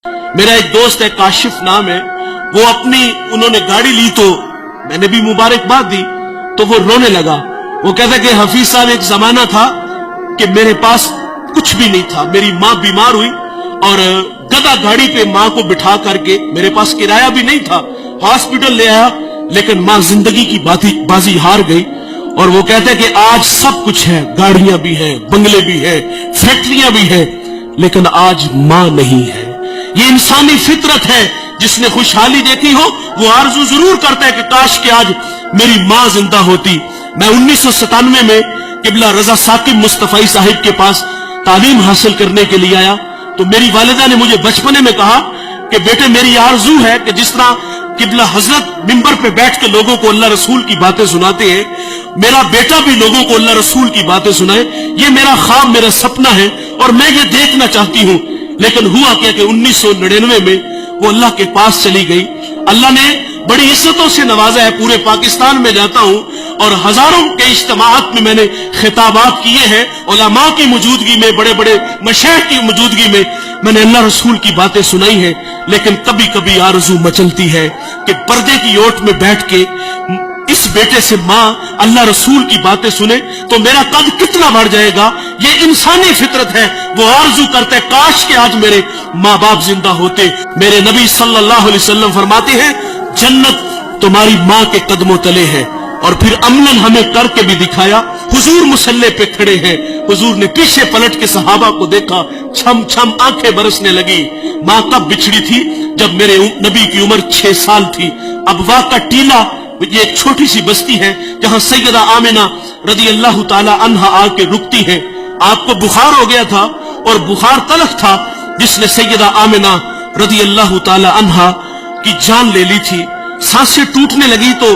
मेरा एक दोस्त है, काशिफ नाम है, वो उन्होंने गाड़ी ली तो मैंने भी मुबारकबाद दी, तो वो रोने लगा। वो कहता कि हफीज साहब, एक जमाना था कि मेरे पास कुछ भी नहीं था, मेरी माँ बीमार हुई और गधा गाड़ी पे माँ को बिठा करके, मेरे पास किराया भी नहीं था, हॉस्पिटल ले आया, लेकिन माँ जिंदगी की बाजी हार गई। और वो कहता है कि आज सब कुछ है, गाड़ियां भी हैं, बंगले भी हैं, फैक्ट्रियां भी हैं, लेकिन आज माँ नहीं है। ये इंसानी फितरत है, जिसने खुशहाली देखी हो वो आरजू जरूर करता है कि काश कि आज मेरी माँ जिंदा होती। मैं 1997 में किबला रजा साकिब मुस्तफाई साहिब के पास तालीम हासिल करने के लिए आया, तो मेरी वालिदा ने मुझे बचपने में कहा कि बेटे, मेरी आरजू है कि जिस तरह किबला हजरत मिंबर पे बैठ के लोगों को अल्लाह रसूल की बातें सुनाते हैं, मेरा बेटा भी लोगों को अल्लाह रसूल की बातें सुनाए। ये मेरा ख्वाब, मेरा सपना है और मैं ये देखना चाहती हूँ। लेकिन हुआ क्या कि 1999 में वो अल्लाह के पास चली गई। अल्लाह ने बड़ी इज्जतों से नवाजा है। पूरे पाकिस्तान में जाता हूँ और हजारों के इज्तिमाअत में मैंने खिताबात किए हैं, उलमा की मौजूदगी में, बड़े बड़े मशाइख की मौजूदगी में मैंने अल्लाह रसूल की बातें सुनाई हैं। लेकिन कभी कभी आरज़ू मचलती है कि पर्दे की ओट में बैठ के इस बेटे से माँ अल्लाह रसूल की बातें सुने तो मेरा कद कितना बढ़ जाएगा। ये इंसानी फितरत है। वो आरज़ू करता है काश के आज मेरे माँ बाप जिंदा होते। मेरे नबी सल्लल्लाहु अलैहि वसल्लम फरमाते हैं, जन्नत तुम्हारी माँ के कदमों तले है। और फिर अमलन हमें करके भी दिखाया। हुजूर मुसल्ले पे खड़े हैं, हुजूर ने पीछे पलट के सहाबा को देखा, छम छम आंखें बरसने लगी। माँ कब बिछड़ी थी? जब मेरे नबी की उम्र 6 साल थी। अबवा का टीला, ये एक छोटी सी बस्ती है जहां सैयदा आमिना रदी अल्लाह ताला अन्हा आके रुकती है। आपको बुखार हो गया था और बुखार तलख था जिसने सैयदा आमिना रदी अल्लाह ताला अन्हा की जान ले ली थी। सांसें टूटने लगी तो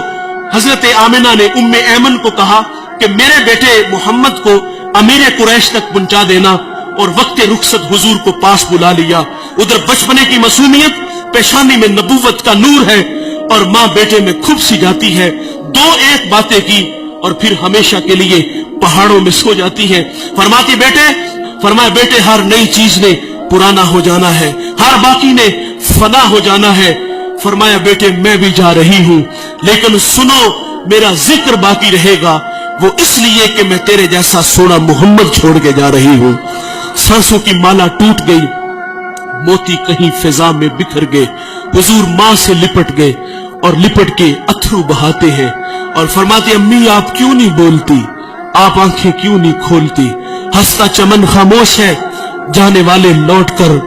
हजरत आमिना ने उम्मे ऐमन को कहा कि मेरे बेटे मोहम्मद को अमीर कुरैश तक पहुंचा देना, और वक्त रुखसत हुजूर को पास बुला लिया। उधर बचपने की मासूमियत, पेशानी में नबूवत का नूर है और माँ बेटे में खूब सी जाती है। 2-1 बातें की और फिर हमेशा के लिए पहाड़ों में सो जाती है। फरमाया बेटे, हर नई चीज ने पुराना हो जाना है, हर बाकी ने फना हो जाना है। फरमाया बेटे, मैं भी जा रही हूं, लेकिन सुनो, मेरा जिक्र बाकी रहेगा, वो इसलिए कि मैं तेरे जैसा सोना मोहम्मद छोड़ के जा रही हूं। सांसों की माला टूट गई, मोती कहीं फिजा में बिखर गए। हुजूर मां से लिपट गए और लिपट के अथरू बहाते हैं और फरमाते, अम्मी आप क्यों नहीं बोलती, आप आंखें क्यों नहीं खोलती? हंसता चमन खामोश है, जाने वाले लौट कर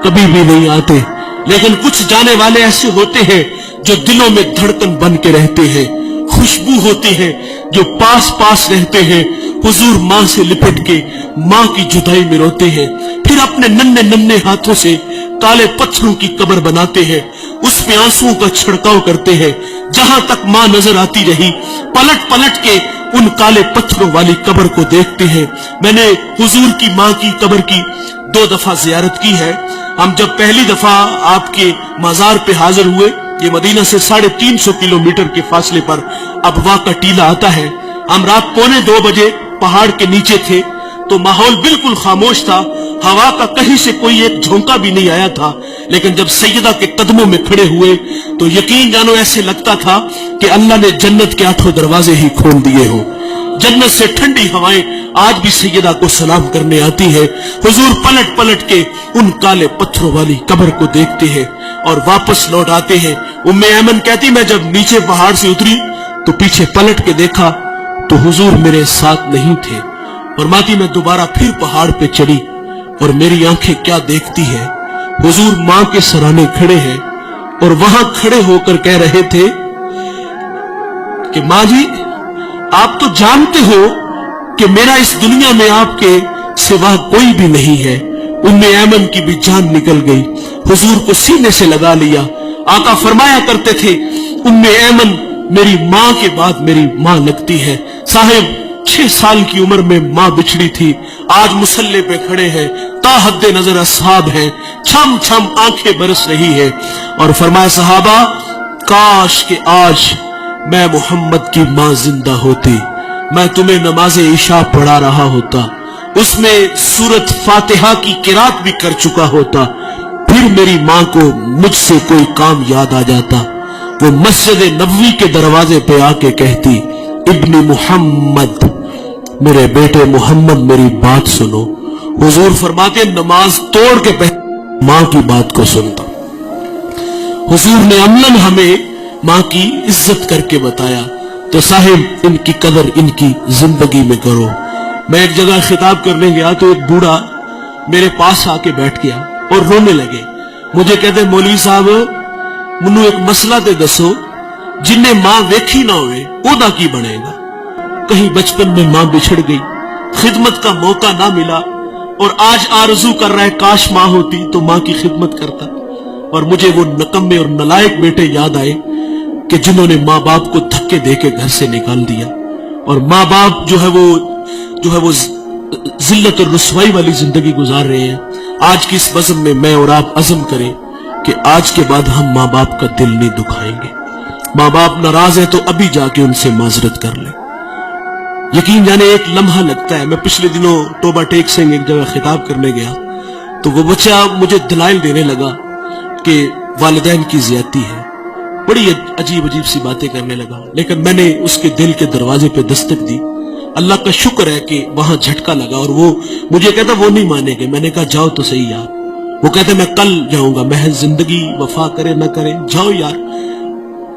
कभी भी नहीं आते। लेकिन कुछ जाने वाले ऐसे होते हैं जो दिलों में धड़कन बन के रहते हैं, खुशबू होती है जो पास पास रहते हैं। हुजूर माँ से लिपट के माँ की जुदाई में रोते हैं, फिर अपने नन्हे नन्हे हाथों से काले पत्थरों की कब्र बनाते हैं, उस पे आंसुओं का छिड़काव करते हैं। जहां तक माँ नजर आती रही, पलट पलट के उन काले पत्थरों वाली कब्र को देखते हैं। मैंने हुजूर की माँ की कब्र की 2 दफा जियारत की है। हम जब पहली दफा आपके मजार पे हाजिर हुए, ये मदीना से 350 किलोमीटर के फासले पर अबवा का टीला आता है। हम रात 1:45 बजे पहाड़ के नीचे थे तो माहौल बिल्कुल खामोश था, हवा का कहीं से कोई एक झोंका भी नहीं आया था। लेकिन जब सैयदा के कदमों में खड़े हुए तो यकीन जानो ऐसे लगता था कि अल्लाह ने जन्नत के 8 दरवाजे ही खोल दिए हो। जन्नत से ठंडी हवाएं आज भी सैयदा को सलाम करने आती है। हुजूर पलट पलट के उन काले पत्थरों वाली कब्र को देखते हैं और वापस लौट आते हैं। उम्मे ऐमन कहती, मैं जब नीचे पहाड़ से उतरी तो पीछे पलट के देखा तो हुजूर मेरे साथ नहीं थे। फरमाती, मैं दोबारा फिर पहाड़ पे चढ़ी और मेरी आंखें क्या देखती है, हुजूर मां के सराहने खड़े हैं और वहां खड़े होकर कह रहे थे कि मां जी, आप तो जानते हो कि मेरा इस दुनिया में आपके सिवा कोई भी नहीं है। उम्मे ऐमन की भी जान निकल गई, हुजूर को सीने से लगा लिया। आका फरमाया करते थे, उम्मे ऐमन मेरी मां के बाद मेरी मां लगती है। साहिब 6 साल की उम्र में मां बिछड़ी थी, आज मुसल्ले पे खड़े हैं, ताहद्दे नजर असहाब हैं, छम छम आंखें बरस रही है। और फरमाया, सहाबा काश के आज मैं मोहम्मद की मां जिंदा होती, मैं तुम्हें नमाज़े इशा पढ़ा रहा होता, उसमें सूरत फातिहा की किरात भी कर चुका होता, پھر میری ماں کو مجھ سے کوئی کام یاد آ جاتا، وہ مسجد نبوی کے دروازے پہ آ کے کہتی، ابن محمد، میرے بیٹے محمد میری بات سنو۔ حضور فرماتے نماز توڑ کے پہلے ماں کی بات کو سنتا۔ حضور نے عملاً ہمیں ماں کی عزت کر کے بتایا، تو صاحب ان کی قدر ان کی زندگی میں کرو۔ میں ایک جگہ خطاب کرنے گیا تو ایک بوڑھا میرے پاس آ کے بیٹھ گیا اور رونے لگے۔ مجھے کہتے مولوی صاحب منو ایک مسئلہ تے دسو، جن نے ماں ویکھی نہ ہوئے اودا کی بنے گا؟ کہیں بچپن میں ماں بچھڑ گئی، خدمت کا موقع نہ ملا، اور آج آرزو کر رہا ہے کاش ماں ہوتی تو ماں کی خدمت کرتا۔ اور مجھے وہ نکمے اور نلائق بیٹے یاد آئے کہ جنہوں نے ماں باپ کو دھکے دے کے گھر سے نکال دیا، اور ماں باپ جو ہے وہ ذلت اور رسوائی والی زندگی گزار رہے ہیں۔ آج کی اس بزم میں میں اور آپ عزم کریں کہ آج کے بعد ہم ماں باپ کا دل نہیں دکھائیں گے۔ ماں باپ ناراض ہے تو ابھی جا کے ان سے معذرت کر لیں۔ یقین جانے ایک لمحہ لگتا ہے۔ میں پچھلے دنوں توبہ ٹیک سنگھ ایک جگہ خطاب کرنے گیا تو وہ بچہ مجھے دلائل دینے لگا کہ والدین کی زیادتی ہے، بڑی عجیب سی باتیں کرنے لگا، لیکن میں نے اس کے دل کے دروازے پہ دستک دی۔ اللہ کا شکر ہے کہ وہاں جھٹکا لگا، اور وہ مجھے کہتا وہ نہیں مانے گے۔ میں نے کہا جاؤ تو صحیح یار۔ وہ کہتے میں کل جاؤں گا، محض زندگی وفا کرے نہ کرے جاؤ یار۔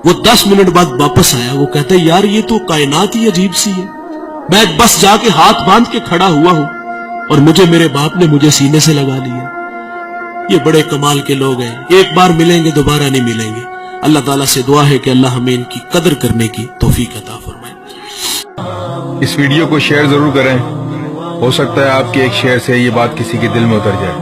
وہ 10 منٹ بعد واپس آیا، وہ کہتا یار یہ تو کائنات ہی عجیب سی ہے، میں بس جا کے ہاتھ باندھ کے کھڑا ہوا ہوں اور مجھے میرے باپ نے مجھے سینے سے لگا لیا۔ یہ بڑے کمال کے لوگ ہیں، ایک بار ملیں گے دوبارہ نہیں ملیں گے۔ اللہ تعالیٰ سے دعا ہے کہ اللہ ہمیں ان کی قدر کرنے کی توفیق عطا فرمائے۔ اس ویڈیو کو شیئر ضرور کریں، ہو سکتا ہے آپ کے ایک شیئر سے یہ بات کسی کے دل میں اتر جائے۔